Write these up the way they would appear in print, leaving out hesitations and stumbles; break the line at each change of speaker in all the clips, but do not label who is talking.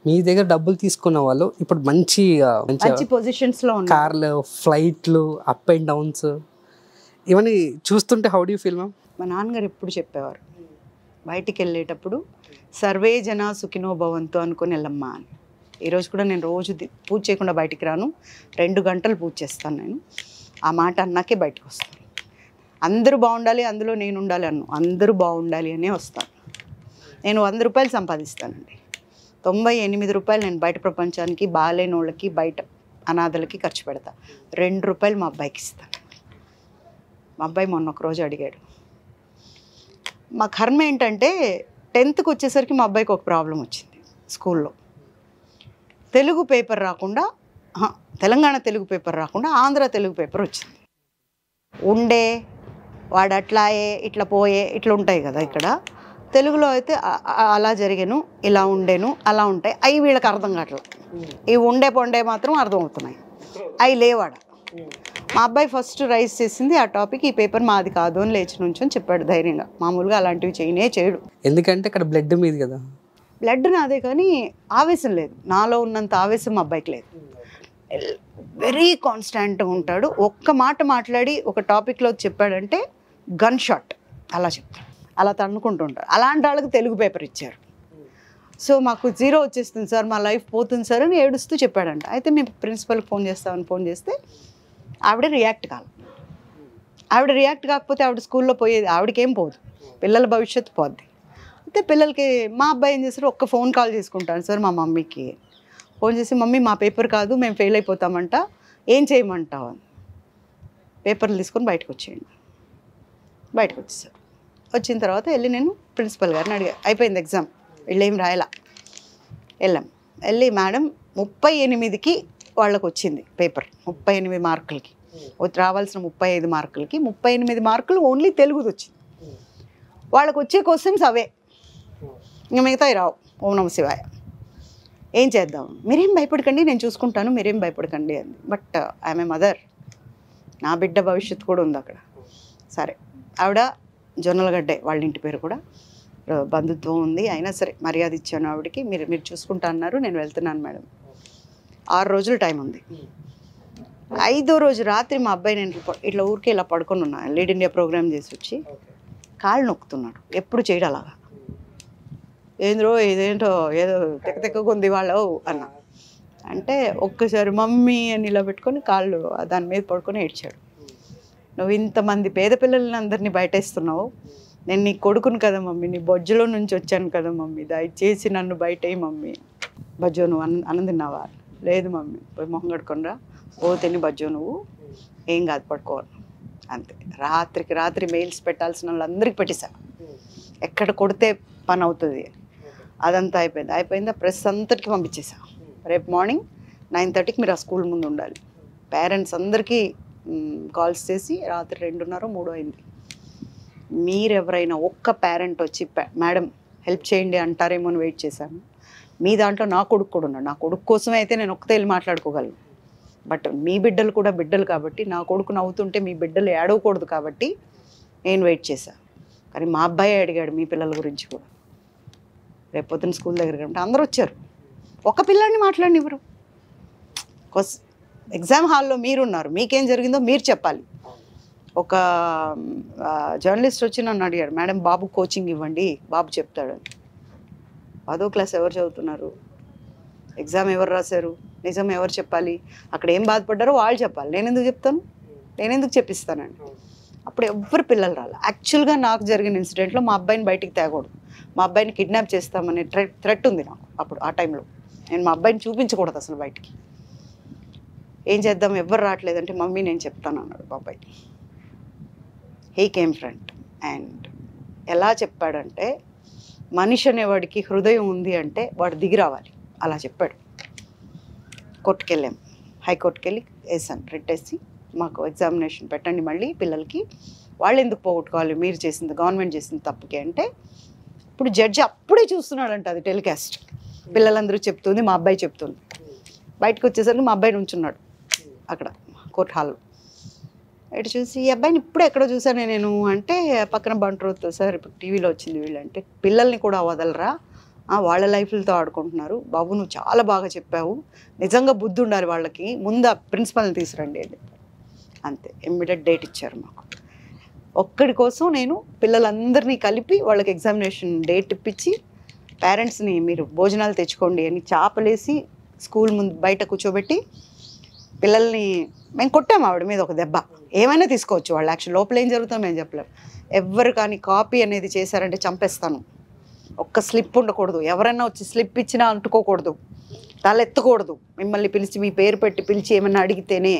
మీ దగ్గర డబ్బులు తీసుకున్న వాళ్ళు ఇప్పుడు
మంచి పొజిషన్స్లో ఉన్నారు.
కార్లు, ఫ్లైట్లు, అప్ అండ్ డౌన్స్, ఇవన్నీ చూస్తుంటే హౌ డూ ఫీల్ మ్యామ్?
మా నాన్నగారు ఎప్పుడు చెప్పేవారు, బయటికి వెళ్ళేటప్పుడు సర్వే జన సుఖినో భవంతు అనుకుని వెళ్ళమ్మా అని. ఈరోజు కూడా నేను రోజు పూజ చేయకుండా బయటికి రాను, 2 గంటలు పూజ చేస్తాను నేను. ఆ మాట అన్నాకే బయటకు వస్తాను. అందరూ బాగుండాలి, అందులో నేను ఉండాలి అన్ను, అందరూ బాగుండాలి అనే వస్తాను. నేను 100 రూపాయలు సంపాదిస్తానండి, 98 రూపాయలు నేను బయట ప్రపంచానికి, బాగాలేని వాళ్ళకి, బయట అనాథలకి ఖర్చు పెడతా. 2 రూపాయలు మా అబ్బాయికి ఇస్తాను. మా అబ్బాయి మొన్న ఒకరోజు అడిగాడు. మా కర్మ ఏంటంటే 10th వచ్చేసరికి మా అబ్బాయికి ఒక ప్రాబ్లం వచ్చింది స్కూల్లో. తెలుగు పేపర్ రాకుండా, తెలంగాణ తెలుగు పేపర్ రాకుండా ఆంధ్ర తెలుగు పేపర్ వచ్చింది. ఉండే వాడు అట్లాయే ఇట్లా పోయే ఇట్లా ఉంటాయి కదా. ఇక్కడ తెలుగులో అయితే అలా జరిగాను, ఇలా ఉండేను, అలా ఉంటాయి. అవి వీళ్ళకి అర్థం కావట్లేదు. ఈ ఉండే పొండే మాత్రం అర్థమవుతున్నాయి, అవి లేవాడ. మా అబ్బాయి ఫస్ట్ రైజ్ చేసింది ఆ టాపిక్, ఈ పేపర్ మాది కాదు అని లేచి నుంచొని చెప్పాడు ధైర్యంగా. మామూలుగా అలాంటివి చేయడు.
ఎందుకంటే ఇక్కడ బ్లడ్ మీద కదా.
బ్లడ్ నాదే కానీ ఆవేశం లేదు. నాలో ఉన్నంత ఆవేశం మా అబ్బాయికి లేదు. వెరీ కాన్స్టాంట్గా ఉంటాడు. ఒక్క మాట మాట్లాడి ఒక టాపిక్లో చెప్పాడంటే గన్ షాట్ అలా చెప్తాడు, అలా తన్నుకుంటూ ఉంటాడు. అలాంటి వాళ్ళకి తెలుగు పేపర్ ఇచ్చారు. సో మాకు 0 వచ్చేస్తుంది సార్, మా లైఫ్ పోతుంది సార్ అని ఏడుస్తూ చెప్పాడంట. అయితే మేము ప్రిన్సిపల్కి ఫోన్ చేస్తే ఆవిడ రియాక్ట్ కాదు. ఆవిడ రియాక్ట్ కాకపోతే ఆవిడ స్కూల్లో పోయేది, ఆవిడకేం పోదు, పిల్లల భవిష్యత్తు పోద్ది. అయితే పిల్లలకి మా అబ్బాయి ఏం చేస్తారు, ఒక్క ఫోన్ కాల్ చేసుకుంటాను సార్ మా మమ్మీకి. ఫోన్ చేసి, మమ్మీ మా పేపర్ కాదు, మేము ఫెయిల్ అయిపోతామంట, ఏం చేయమంటావు అని. పేపర్లు తీసుకొని బయటకు వచ్చేయండి. బయటకు వచ్చేసారు. వచ్చిన తర్వాత వెళ్ళి నేను ప్రిన్సిపల్ గారిని అడిగా, అయిపోయింది ఎగ్జామ్, వీళ్ళేం రాయలా. వెళ్ళి మేడం 38కి వాళ్ళకి వచ్చింది పేపర్, 38 మార్కులకి. రావాల్సిన 35 మార్కులకి 38 మార్కులు ఓన్లీ తెలుగుది వచ్చింది. వాళ్ళకి వచ్చే క్వశ్చన్స్ అవే, ఇంకా మిగతాయి రావు. ఓం నమ శివాయ. ఏం చేద్దాం, మీరేం భయపడకండి, నేను చూసుకుంటాను, మీరేం భయపడకండి అంది. బట్ ఐఎమ్ ఏ మదర్, నా బిడ్డ భవిష్యత్తు కూడా ఉంది అక్కడ. సరే, ఆవిడ జొన్నలగడ్డే, వాళ్ళ ఇంటి పేరు కూడా, బంధుత్వం ఉంది, అయినా సరే మర్యాద ఇచ్చాను ఆవిడకి. మీరు చూసుకుంటా అన్నారు, నేను వెళ్తున్నాను మేడం. 6 రోజులు టైం ఉంది. 5వ రోజు రాత్రి మా అబ్బాయి నేను ఇట్లా ఊరికే ఇలా పడుకొని ఉన్నా, లీడ్ ఇండియా ప్రోగ్రామ్ చేసి వచ్చి కాళ్ళు నొక్కుతున్నాడు. ఎప్పుడు చేయడం అలాగా, ఇదేంటో ఏదో తెక్కగా ఉంది వాళ్ళు అన్న అంటే, ఒక్కసారి మమ్మీ అని ఇలా పెట్టుకొని కాళ్ళు దాని మీద పడుకొని ఏడ్చాడు. నువ్వు ఇంతమంది పేద పిల్లల్ని అందరినీ బయటేస్తున్నావు, నేను నీ కొడుకును కదా మమ్మీ, నీ బొజ్జులో నుంచి వచ్చాను కదా మమ్మీ, దయచేసి నన్ను బయటేయి మమ్మీ. బజ్జో నువ్వు అన్నం తిన్నావా? లేదు మమ్మీ. పోయి మొహం కడుకొనరా, ఓ తిని బజ్జో నువ్వు, ఏం కాదు పడుకోను అంతే. రాత్రికి రాత్రి మెయిల్స్ పెట్టాల్సిన వాళ్ళందరికీ పెట్టేశా, ఎక్కడ కొడితే పని అవుతుంది అని. అదంతా అయిపోయిందా ప్రెస్ అంతటికి పంపించేసా. రేపు మార్నింగ్ 9:30కి మీరు ఆ స్కూల్ ముందు ఉండాలి. పేరెంట్స్ అందరికీ కాల్స్ చేసి రాత్రి 2:30, 3 అయింది. మీరెవరైనా ఒక్క పేరెంట్ వచ్చి మేడం హెల్ప్ చేయండి అంటారేమో అని వెయిట్ చేశాను. మీ దాంట్లో నా కొడుకు కూడా ఉన్నాడు. నా కొడుకు కోసమే అయితే నేను ఒక్కతే వెళ్ళి మాట్లాడుకోగలను. బట్ మీ బిడ్డలు కూడా బిడ్డలు కాబట్టి, నా కొడుకు నవ్వుతుంటే మీ బిడ్డలు ఏడవకూడదు కాబట్టి నేను వెయిట్ చేశాను. కానీ మా అబ్బాయి అడిగాడు మీ పిల్లల గురించి కూడా. రేపు పొద్దున్న స్కూల్ దగ్గరికి అంటే అందరూ వచ్చారు, ఒక పిల్లాడిని మాట్లాడినివ్వరు. ఎగ్జామ్ హాల్లో మీరున్నారు, మీకేం జరిగిందో మీరు చెప్పాలి. ఒక జర్నలిస్ట్ వచ్చి నన్ను అడిగాడు, మేడం బాబు కోచింగ్ ఇవ్వండి, బాబు చెప్తాడని. 10వ క్లాస్ ఎవరు చదువుతున్నారు, ఎగ్జామ్ ఎవరు రాశారు, నిజం ఎవరు చెప్పాలి, అక్కడ ఏం బాధపడ్డారో వాళ్ళు చెప్పాలి. నేను ఎందుకు చెప్తాను, నేను ఎందుకు చెప్పిస్తానండి. అప్పుడు ఎవ్వరు పిల్లలు రాలి. యాక్చువల్గా నాకు జరిగిన ఇన్సిడెంట్లో మా అబ్బాయిని బయటికి తేకూడదు, మా అబ్బాయిని కిడ్నాప్ చేస్తామనే థ్రెట్ ఉంది నాకు అప్పుడు. ఆ టైంలో నేను మా అబ్బాయిని చూపించకూడదు అసలు బయటికి. ఏం చేద్దాం, ఎవ్వరు రావట్లేదంటే మమ్మీ నేను చెప్తాను అన్నాడు బాబాయ్. హీ కేమ్ ఫ్రంట్ అండ్ ఎలా చెప్పాడంటే, మనిషి అనేవాడికి హృదయం ఉంది అంటే వాడు దిగి రావాలి, అలా చెప్పాడు. కోర్టుకి వెళ్ళాం, హైకోర్టుకి వెళ్ళి వేసాను, రెట్టేసి మాకు ఎగ్జామినేషన్ పెట్టండి మళ్ళీ పిల్లలకి, వాళ్ళు ఎందుకు పోగొట్టుకోవాలి, మీరు చేసింది గవర్నమెంట్ చేసింది తప్పుకి అంటే. ఇప్పుడు జడ్జి అప్పుడే చూస్తున్నాడంట అది టెలికాస్ట్, పిల్లలందరూ చెప్తుంది, మా అబ్బాయి చెప్తుంది. బయటకు వచ్చేసరికి మా అబ్బాయి నుంచున్నాడు అక్కడ కోర్టు హాల్లో. ఇటు చూసి, ఈ అబ్బాయిని ఇప్పుడు ఎక్కడో చూసాను నేను అంటే, పక్కన బంట్రోత్ సార్ ఇప్పుడు టీవీలో వచ్చింది వీళ్ళంటే, పిల్లల్ని కూడా వదలరా, వాళ్ళ లైఫ్లతో ఆడుకుంటున్నారు. బాబు నువ్వు చాలా బాగా చెప్పావు, నిజంగా బుద్ధి ఉండాలి వాళ్ళకి, ముందు ఆ ప్రిన్సిపల్ని తీసుకురండి అని అంతే. ఇమ్మీడియట్ డేట్ ఇచ్చారు మాకు. ఒక్కడి కోసం నేను పిల్లలందరినీ కలిపి వాళ్ళకి ఎగ్జామినేషన్ డేట్ ఇప్పించి పేరెంట్స్ని మీరు భోజనాలు తెచ్చుకోండి అని చాపలేసి స్కూల్ ముందు బయట కూర్చోబెట్టి పిల్లల్ని మేము కొట్టాము. ఆవిడ మీద ఒక దెబ్బ. ఏమైనా తీసుకోవచ్చు వాళ్ళు, యాక్చువల్ లోపల ఏం జరుగుతుందో మేము చెప్పలేము. ఎవరు కానీ కాపీ అనేది చేశారంటే చంపేస్తాను. ఒక్క స్లిప్ ఉండకూడదు, ఎవరైనా వచ్చి స్లిప్ ఇచ్చినా అంటుకోకూడదు, తలెత్తకూడదు. మిమ్మల్ని పిలిచి మీ పేరు పెట్టి పిలిచి ఏమైనా అడిగితేనే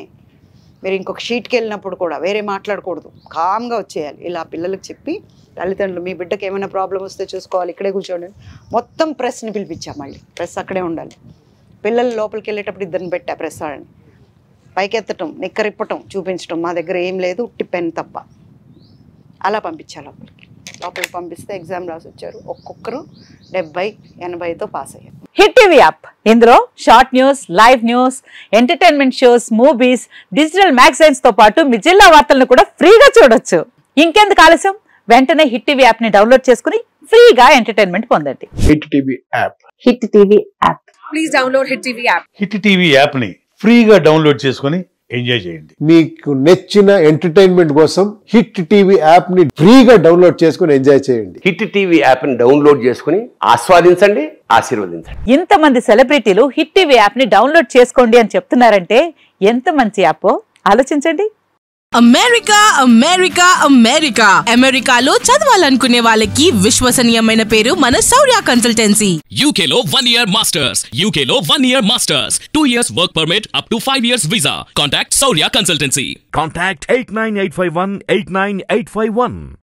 మీరు ఇంకొక షీట్కి వెళ్ళినప్పుడు కూడా వేరే మాట్లాడకూడదు, కామ్గా వచ్చేయాలి. ఇలా పిల్లలకు చెప్పి తల్లిదండ్రులు మీ బిడ్డకి ఏమైనా ప్రాబ్లం వస్తే చూసుకోవాలి, ఇక్కడే కూర్చోండి. మొత్తం ప్రెస్ని పిలిపించాం. మళ్ళీ ప్రెస్ అక్కడే ఉండాలి. పిల్లలు లోపలికి వెళ్ళేటప్పుడు ఇద్దరిని పెట్టా ప్రెస్ వాళ్ళని. పైకెత్తటం, నిక్కరిప్పటం, చూపించడం, మా దగ్గర ఏం లేదు ఉట్టి పెన్ తప్ప. అలా పంపించాలి లోపలికి పంపిస్తే ఎగ్జామ్ రాసి వచ్చారు. ఒక్కొక్కరు 70-80తో పాస్ అయ్యారు.
హిట్ టీవీ యాప్, ఇందులో short news, live news, entertainment shows, movies, digital magazines తో పాటు మీ జిల్లా వార్తలను కూడా ఫ్రీగా చూడొచ్చు. ఇంకెందుకు ఆలస్యం, వెంటనే హిట్ టీవీ యాప్ ని డౌన్లోడ్ చేసుకుని ఫ్రీగా ఎంటర్టైన్మెంట్ పొందండి.
Hit TV app.
Hit TV app.
Please download hit TV app.
Hit TV app ని ఫ్రీగా డౌన్లోడ్ చేసుకుని ఎంజాయ్ చేయండి.
మీకు నచ్చిన ఎంటర్టైన్మెంట్ కోసం హిట్ టీవీ యాప్ ని ఫ్రీగా డౌన్లోడ్ చేసుకుని ఎంజాయ్ చేయండి.
హిట్ టీవీ యాప్ ని డౌన్లోడ్ చేసుకుని ఆస్వాదించండి, ఆశీర్వదించండి.
ఇంతమంది సెలబ్రిటీలు హిట్ టీవీ యాప్ ని డౌన్లోడ్ చేసుకోండి అని చెప్తున్నారంటే ఎంత మంచి యాప్ ఆలోచించండి.
అమెరికా అమెరికా అమెరికా అమెరికాలో చదవాలనుకునే వాళ్ళకి విశ్వసనీయమైన పేరు మన శౌర్య కన్సల్టెన్సీ.
UK లో 1 year masters, UK లో 1 year masters, 2 years work permit up to 5 years visa. Contact Saurya Consultancy.
Contact 89851 89851.